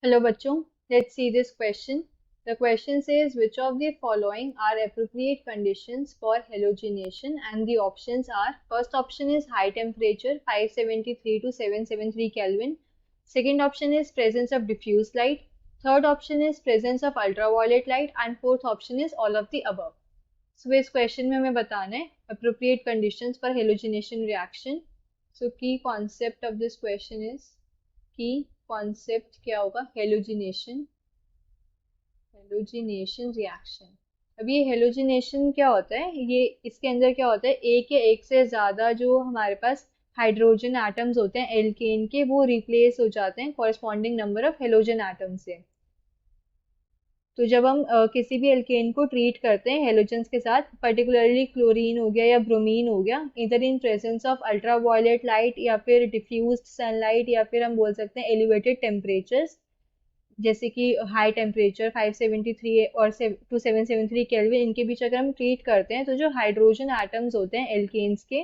Hello bachcho, let's see this question. The question says which of the following are appropriate conditions for halogenation, and the options are: first option is high temperature 573 to 773 Kelvin, second option is presence of diffuse light, third option is presence of ultraviolet light, and fourth option is all of the above. So इस question में हमें बताना है appropriate conditions for halogenation reaction. So key concept of this question is की concept क्या होगा? Halogenation reaction. अब ये हेलोजिनेशन क्या होता है? ये इसके अंदर क्या होता है, एक या एक से ज़्यादा जो हमारे पास हाइड्रोजन एटम्स होते हैं एल्केन के, वो रिप्लेस हो जाते हैं corresponding number of halogen atom से. तो जब हम किसी भी एल्केन को ट्रीट करते हैं हेलोजन्स के साथ, पर्टिकुलरली क्लोरीन हो गया या ब्रोमीन हो गया, इधर in presence of ultraviolet light या फिर डिफ्यूज्ड सनलाइट या फिर हम बोल सकते हैं एलिवेटेड टेम्परेचर्स, जैसे कि हाई टेम्परेचर 573 और टू 773 केल्विन, इनके बीच अगर हम ट्रीट करते हैं तो जो हाइड्रोजन एटम्स होते हैं एल्केन्स के,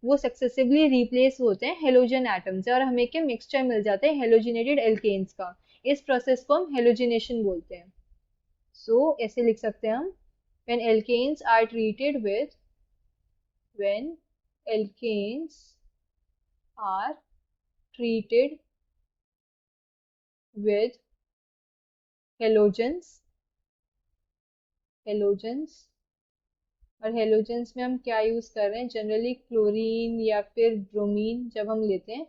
वो सक्सेसिवली रिप्लेस होते हैं हेलोजन एटम से और हमें क्या मिक्सचर मिल जाता है हेलोजिनेटेड एल्केन्स का. इस प्रोसेस को हम हेलोजिनेशन बोलते हैं. सो ऐसे लिख सकते हैं हम, when alkanes are treated with when alkanes are treated with halogens और हेलोजेंस में हम क्या यूज कर रहे हैं, जनरली क्लोरीन या फिर ब्रोमीन जब हम लेते हैं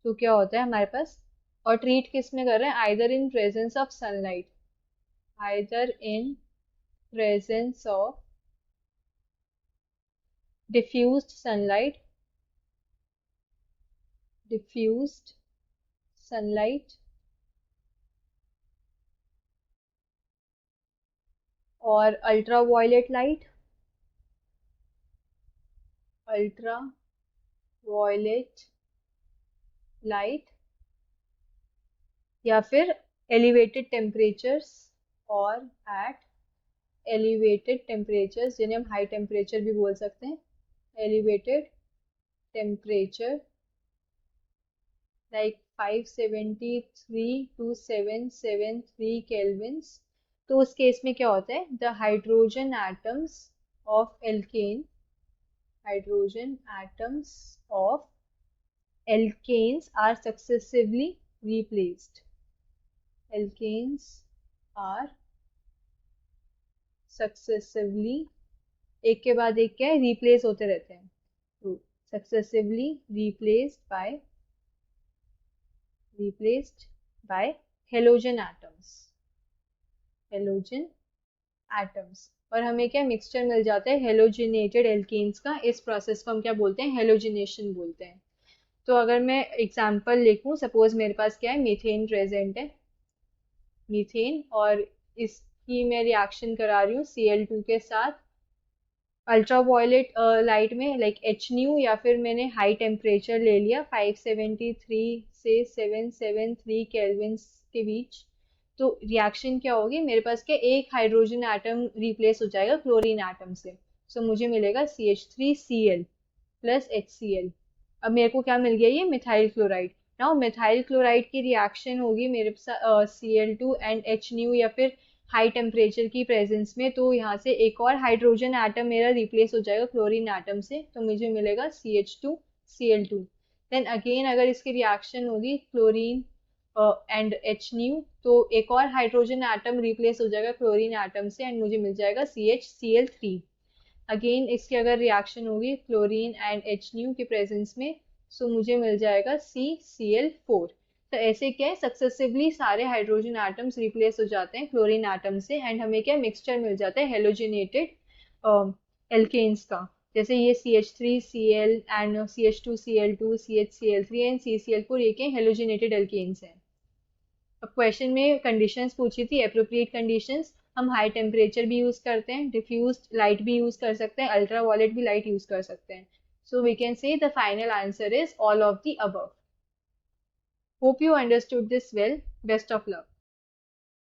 तो क्या होता है हमारे पास, और ट्रीट किस में कर रहे हैं, either in presence of sunlight, either in presence of diffused sunlight or ultraviolet light या फिर elevated temperatures और at elevated temperatures, जिन्हें हम हाई टेम्परेचर भी बोल सकते हैं, elevated temperature like 573 to 773 kelvins. तो उस केस में क्या होता है, the hydrogen atoms of alkanes are successively replaced. एक के बाद एक क्या है, रिप्लेस होते रहते हैं. तो successively replaced by halogen atoms. और हमें क्या मिक्सचर मिल जाता है हेलोजिनेटेड एल्केन्स का. इस प्रोसेस को हम क्या बोलते हैं, हेलोजिनेशन बोलते हैं. तो अगर मैं एग्जांपल लिखूं, सपोज मेरे पास क्या है, मीथेन प्रेजेंट है, मीथेन, और इसकी मैं रिएक्शन करा रही हूँ Cl2 के साथ अल्ट्रावायलेट लाइट में, लाइक HNu, या फिर मैंने हाई टेम्परेचर ले लिया 573 से 773 केल्विन के बीच. तो रिएक्शन क्या होगी, मेरे पास क्या एक हाइड्रोजन एटम रिप्लेस हो जाएगा क्लोरीन एटम से. सो मुझे मिलेगा CH3Cl प्लस HCl. अब मेरे को क्या मिल गया, ये methyl chloride. Now methyl chloride की रिएक्शन होगी मेरे Cl2 एंड HNu या फिर हाई टेम्परेचर की प्रेजेंस में, तो यहाँ से एक और हाइड्रोजन एटम मेरा रिप्लेस हो जाएगा क्लोरीन एटम से, तो मुझे मिलेगा CH2Cl2. देन अगेन अगर इसकी रिएक्शन होगी क्लोरीन एंड HNu, तो एक और हाइड्रोजन एटम रिप्लेस हो जाएगा क्लोरीन एटम से एंड मुझे मिल जाएगा CHCl3. अगेन इसकी अगर रिएक्शन होगी क्लोरीन एंड HNu की प्रेजेंस में, सो मुझे मिल जाएगा CCl4. तो ऐसे क्या है, सक्सेसिवली सारे हाइड्रोजन एटम्स रिप्लेस हो जाते हैं क्लोरीन एटम से एंड हमें क्या मिक्सचर मिल जाता है हेलोजिनेटेड एल्केन्स का. जैसे ये CH3Cl and CH2Cl2, CHCl3 and CCl4, ये क्या हेलोजिनेटेड एल्केन्स हैं. अब क्वेश्चन में कंडीशंस पूछी थी, एप्रोप्रिएट कंडीशंस. हम हाई टेम्परेचर भी यूज करते हैं, डिफ्यूज्ड लाइट भी यूज कर सकते हैं, अल्ट्रावायलेट भी लाइट यूज कर सकते हैं. So we can say the final answer is all of the above. Hope you understood this well. Best of luck.